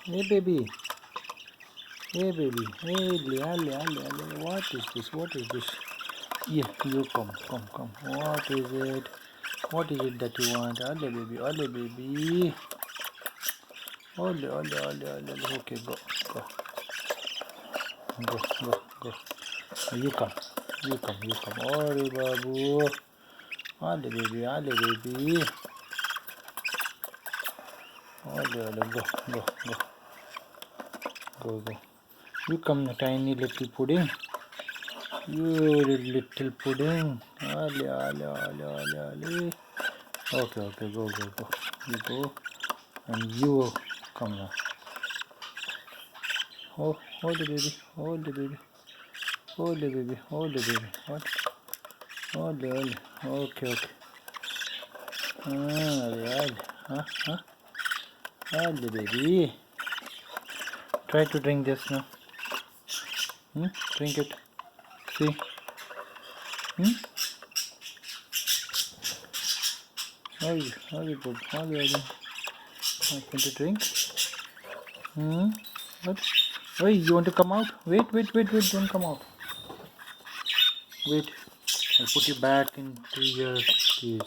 Hey baby. Hey baby. Hey le. What is this? What is this? Yeah, you come. What is it? What is it that you want? Ole baby. Ole. Okay, go. You come. Ole babu. Ole baby. Ole. Go. You come, tiny little pudding. You little pudding. Ale. Okay, go. You go. And you come now. Oh, hold the baby. What? Hold the. Okay. Ale. Huh? Hold the baby. Try to drink this now. Drink it. See? How you good? How you ready? Want to drink? What? Wait, you want to come out? Wait, don't come out. Wait, I'll put you back into your cage.